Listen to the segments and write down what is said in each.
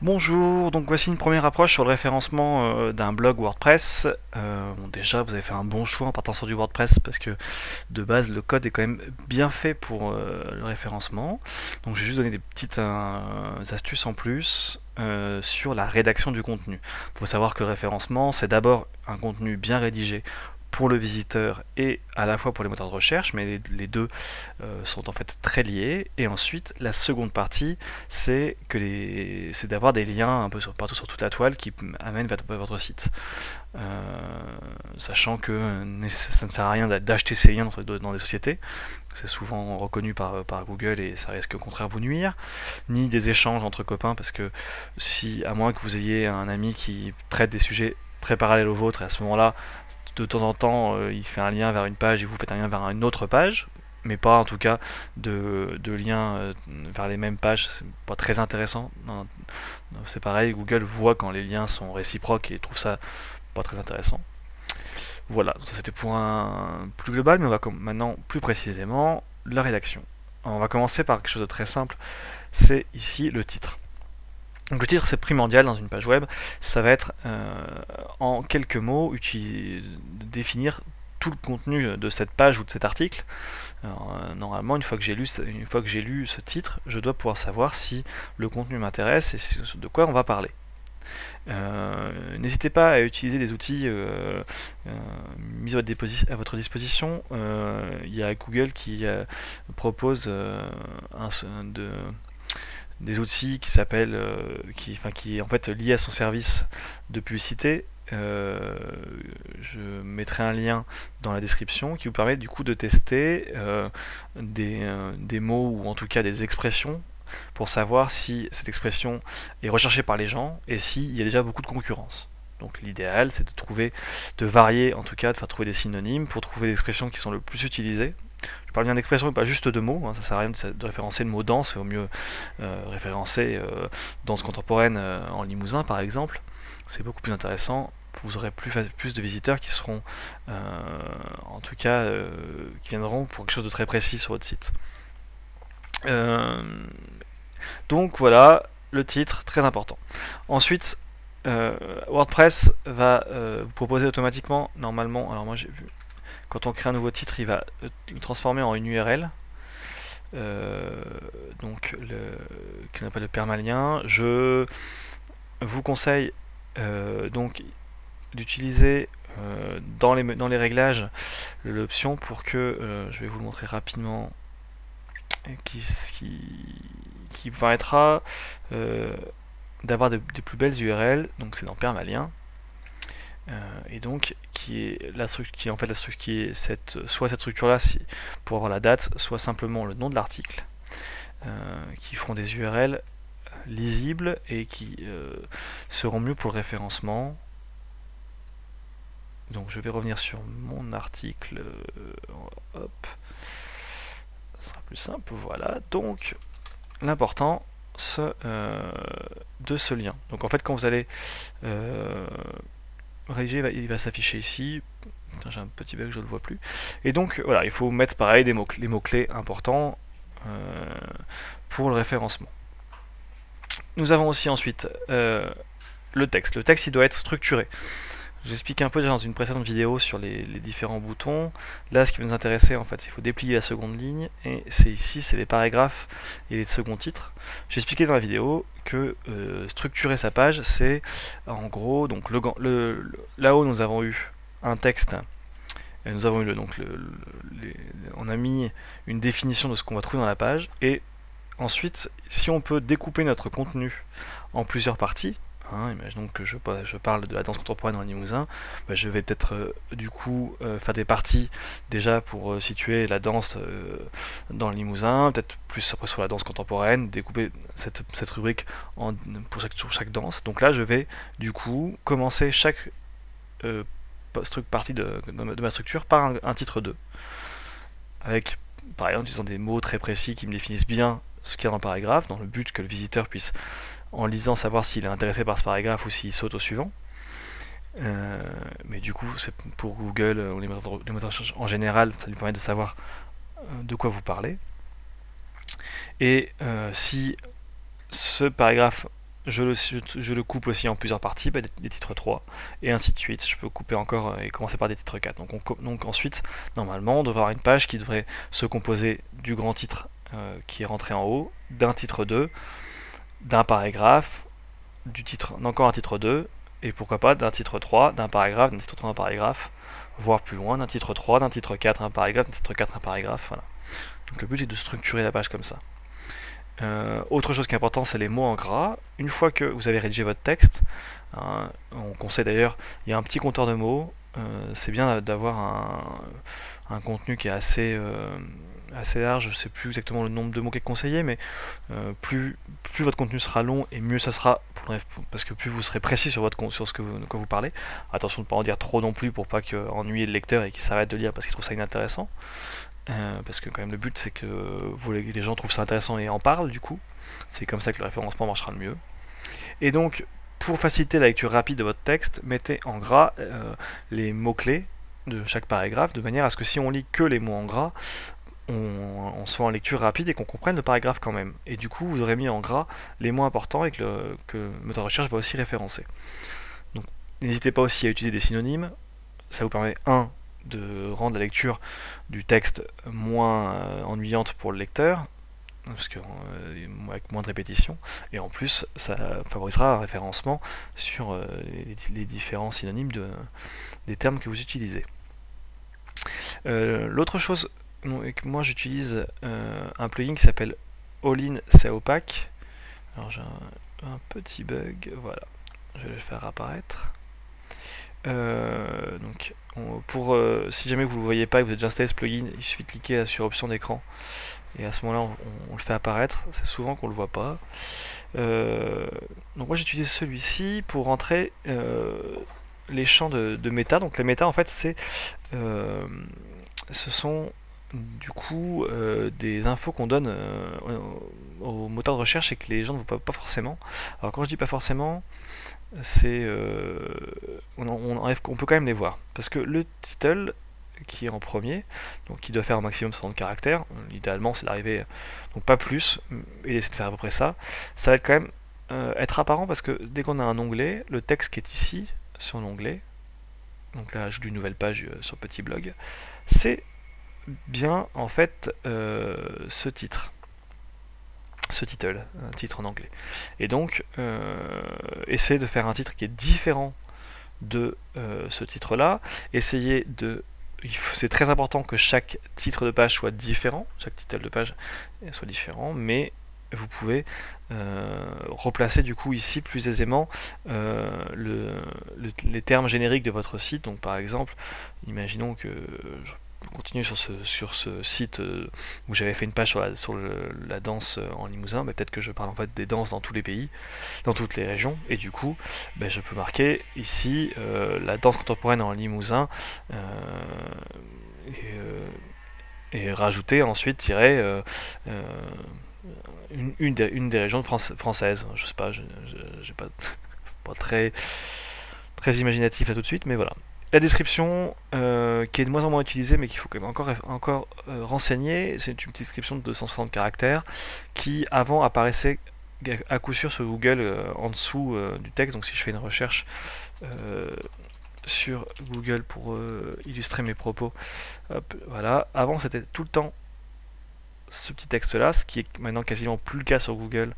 Bonjour, donc voici une première approche sur le référencement d'un blog WordPress. Bon, déjà, vous avez fait un bon choix en partant sur du WordPress parce que de base, le code est quand même bien fait pour le référencement. Donc, j'ai juste donné des petites astuces en plus sur la rédaction du contenu. Il faut savoir que le référencement, c'est d'abord un contenu bien rédigé pour le visiteur et à la fois pour les moteurs de recherche, mais les deux sont en fait très liés. Et ensuite, la seconde partie, c'est d'avoir des liens un peu partout sur toute la toile qui amènent vers votre site. Sachant que ça ne sert à rien d'acheter ces liens dans des sociétés, c'est souvent reconnu par Google et ça risque au contraire vous nuire, ni des échanges entre copains, parce que à moins que vous ayez un ami qui traite des sujets très parallèles aux vôtres, et à ce moment-là, de temps en temps, il fait un lien vers une page et vous faites un lien vers une autre page, mais pas en tout cas de liens vers les mêmes pages, c'est pas très intéressant. Non, c'est pareil, Google voit quand les liens sont réciproques et trouve ça pas très intéressant. Voilà, ça c'était pour un plus global, mais on va maintenant plus précisément la rédaction. Alors, on va commencer par quelque chose de très simple, c'est ici le titre. Donc le titre c'est primordial dans une page web, ça va être en quelques mots définir tout le contenu de cette page ou de cet article. Alors, normalement une fois que j'ai lu ce titre, je dois pouvoir savoir si le contenu m'intéresse et de quoi on va parler. N'hésitez pas à utiliser des outils mis à votre disposition. Il y a Google qui propose des outils qui s'appellent, qui est en fait lié à son service de publicité. Je mettrai un lien dans la description qui vous permet du coup de tester des mots ou en tout cas des expressions pour savoir si cette expression est recherchée par les gens et s'il y a déjà beaucoup de concurrence. Donc l'idéal c'est de varier en tout cas, de faire trouver des synonymes pour trouver les expressions qui sont le plus utilisées. Je parle bien d'expression et pas juste de mots, hein, ça sert à rien de référencer le mot danse, il vaut mieux référencer danse contemporaine en Limousin par exemple, c'est beaucoup plus intéressant, vous aurez plus de visiteurs qui seront en tout cas qui viendront pour quelque chose de très précis sur votre site. Donc voilà, le titre, très important. Ensuite, WordPress va vous proposer automatiquement, normalement, alors moi j'ai vu, quand on crée un nouveau titre, il va le transformer en une URL, donc qu'on appelle le permalien. Je vous conseille donc d'utiliser dans les réglages l'option pour que, je vais vous le montrer rapidement, qui vous permettra d'avoir des plus belles URL, donc c'est dans permalien. Et donc qui est en fait soit cette structure là pour avoir la date, soit simplement le nom de l'article, qui feront des URL lisibles et qui seront mieux pour le référencement. Donc je vais revenir sur mon article, hop, ça sera plus simple, voilà. Donc l'important de ce lien. Donc en fait quand vous allez rédiger, il va s'afficher ici. J'ai un petit bug, je ne le vois plus. Et donc voilà, il faut mettre pareil les mots-clés importants pour le référencement. Nous avons aussi ensuite le texte. Le texte il doit être structuré. J'explique un peu déjà dans une précédente vidéo sur les différents boutons. Là, ce qui va nous intéresser, en fait, il faut déplier la seconde ligne, et c'est ici, c'est les paragraphes et les seconds titres. J'ai expliqué dans la vidéo que structurer sa page, c'est en gros, donc là-haut, nous avons eu un texte, et nous avons eu on a mis une définition de ce qu'on va trouver dans la page, et ensuite, si on peut découper notre contenu en plusieurs parties, imaginons que je parle de la danse contemporaine dans le Limousin, je vais peut-être du coup faire des parties déjà pour situer la danse dans le Limousin, peut-être plus après sur la danse contemporaine, découper cette rubrique pour chaque danse. Donc là je vais du coup commencer chaque partie de ma structure par un titre 2, avec par exemple en utilisant des mots très précis qui me définissent bien ce qu'il y a dans le paragraphe, dans le but que le visiteur puisse en lisant savoir s'il est intéressé par ce paragraphe ou s'il saute au suivant. Mais du coup, c'est pour Google ou les moteurs de recherche en général, ça lui permet de savoir de quoi vous parlez. Et si ce paragraphe je le coupe aussi en plusieurs parties, des titres 3, et ainsi de suite. Je peux couper encore et commencer par des titres 4. Donc ensuite, normalement, on devrait avoir une page qui devrait se composer du grand titre qui est rentré en haut, d'un titre 2, d'un paragraphe, d'encore un titre 2, et pourquoi pas d'un titre 3, d'un paragraphe, d'un titre 3, d'un paragraphe, voire plus loin, d'un titre 3, d'un titre 4, un paragraphe, d'un titre 4, un paragraphe, voilà. Donc le but est de structurer la page comme ça. Autre chose qui est important, c'est les mots en gras. Une fois que vous avez rédigé votre texte, hein, on conseille d'ailleurs, il y a un petit compteur de mots. C'est bien d'avoir un contenu qui est assez large. Je ne sais plus exactement le nombre de mots qui est conseillé, mais plus votre contenu sera long et mieux ça sera, parce que plus vous serez précis sur ce que de quoi vous parlez. Attention de ne pas en dire trop non plus pour pas ennuyer le lecteur et qu'il s'arrête de lire parce qu'il trouve ça inintéressant. Parce que quand même le but c'est que les gens trouvent ça intéressant et en parlent du coup. C'est comme ça que le référencement marchera le mieux. Et donc pour faciliter la lecture rapide de votre texte, mettez en gras les mots-clés de chaque paragraphe, de manière à ce que si on lit que les mots en gras, on soit en lecture rapide et qu'on comprenne le paragraphe quand même. Et du coup vous aurez mis en gras les mots importants et que le moteur de recherche va aussi référencer. Donc n'hésitez pas aussi à utiliser des synonymes. Ça vous permet de rendre la lecture du texte moins ennuyante pour le lecteur, parce que avec moins de répétitions, et en plus ça favorisera un référencement sur les différents synonymes des termes que vous utilisez. L'autre chose, moi j'utilise un plugin qui s'appelle All-in SEO Pack. Alors j'ai un petit bug, voilà, je vais le faire apparaître. Donc si jamais vous ne le voyez pas et que vous avez déjà installé ce plugin, il suffit de cliquer sur option d'écran et à ce moment là on le fait apparaître. C'est souvent qu'on le voit pas. Donc moi j'utilise celui-ci pour rentrer les champs de méta. Donc les méta en fait ce sont du coup des infos qu'on donne au moteur de recherche et que les gens ne voient pas forcément. Alors quand je dis pas forcément, c'est on peut quand même les voir parce que le title qui est en premier, donc qui doit faire un maximum 60 caractères, idéalement c'est d'arriver donc pas plus et d'essayer de faire à peu près ça va être quand même être apparent parce que dès qu'on a un onglet, le texte qui est ici sur l'onglet, donc là ajoute une nouvelle page sur petit blog, c'est bien en fait ce titre, un titre en anglais. Et donc, essayez de faire un titre qui est différent de ce titre-là. C'est très important que chaque titre de page soit différent, chaque titre de page soit différent, mais vous pouvez replacer du coup ici plus aisément les termes génériques de votre site. Donc par exemple, imaginons que je continue sur ce site où j'avais fait une page sur la danse en Limousin, mais peut-être que je parle en fait des danses dans tous les pays, dans toutes les régions, et du coup je peux marquer ici la danse contemporaine en Limousin et rajouter ensuite une des régions françaises. Je sais pas, j'ai pas très imaginatif là tout de suite, mais voilà. La description qui est de moins en moins utilisée mais qu'il faut quand même encore renseigner, c'est une petite description de 260 caractères qui avant apparaissait à coup sûr sur Google en dessous du texte. Donc si je fais une recherche sur Google pour illustrer mes propos, hop, voilà, avant c'était tout le temps ce petit texte là, ce qui est maintenant quasiment plus le cas sur Google,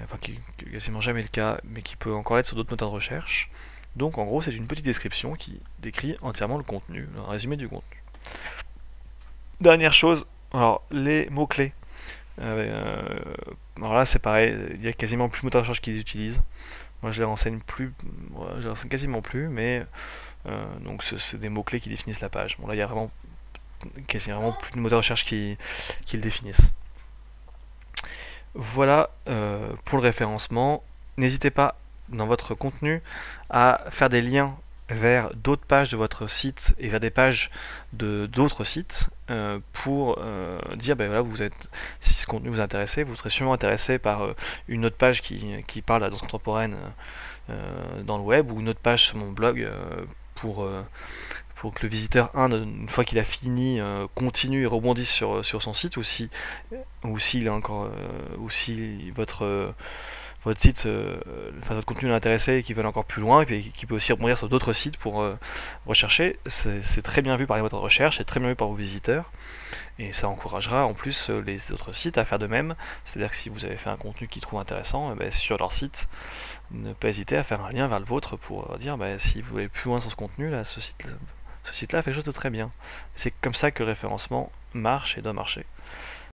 enfin qui est quasiment jamais le cas, mais qui peut encore l'être sur d'autres moteurs de recherche. Donc en gros c'est une petite description qui décrit entièrement le contenu, un résumé du contenu. Dernière chose, alors les mots-clés. Alors là c'est pareil, il y a quasiment plus de moteurs de recherche qui les utilisent. Moi je les renseigne quasiment plus, mais donc c'est des mots-clés qui définissent la page. Bon là il y a quasiment plus de moteurs de recherche qui le définissent. Voilà pour le référencement. N'hésitez pas dans votre contenu à faire des liens vers d'autres pages de votre site et vers des pages d'autres sites pour dire voilà, si ce contenu vous intéresse, vous serez sûrement intéressé par une autre page qui parle de la danse contemporaine dans le web, ou une autre page sur mon blog pour que le visiteur, une fois qu'il a fini, continue et rebondisse sur son site, ou si votre votre site, enfin, votre contenu l'intéressait et qui veulent encore plus loin, et puis qui peut aussi rebondir sur d'autres sites pour rechercher. C'est très bien vu par les moteurs de recherche, c'est très bien vu par vos visiteurs, et ça encouragera en plus les autres sites à faire de même. C'est-à-dire que si vous avez fait un contenu qu'ils trouvent intéressant, sur leur site, ne pas hésiter à faire un lien vers le vôtre pour dire si vous voulez plus loin sur ce contenu, là, ce site-là fait quelque chose de très bien. C'est comme ça que le référencement marche et doit marcher.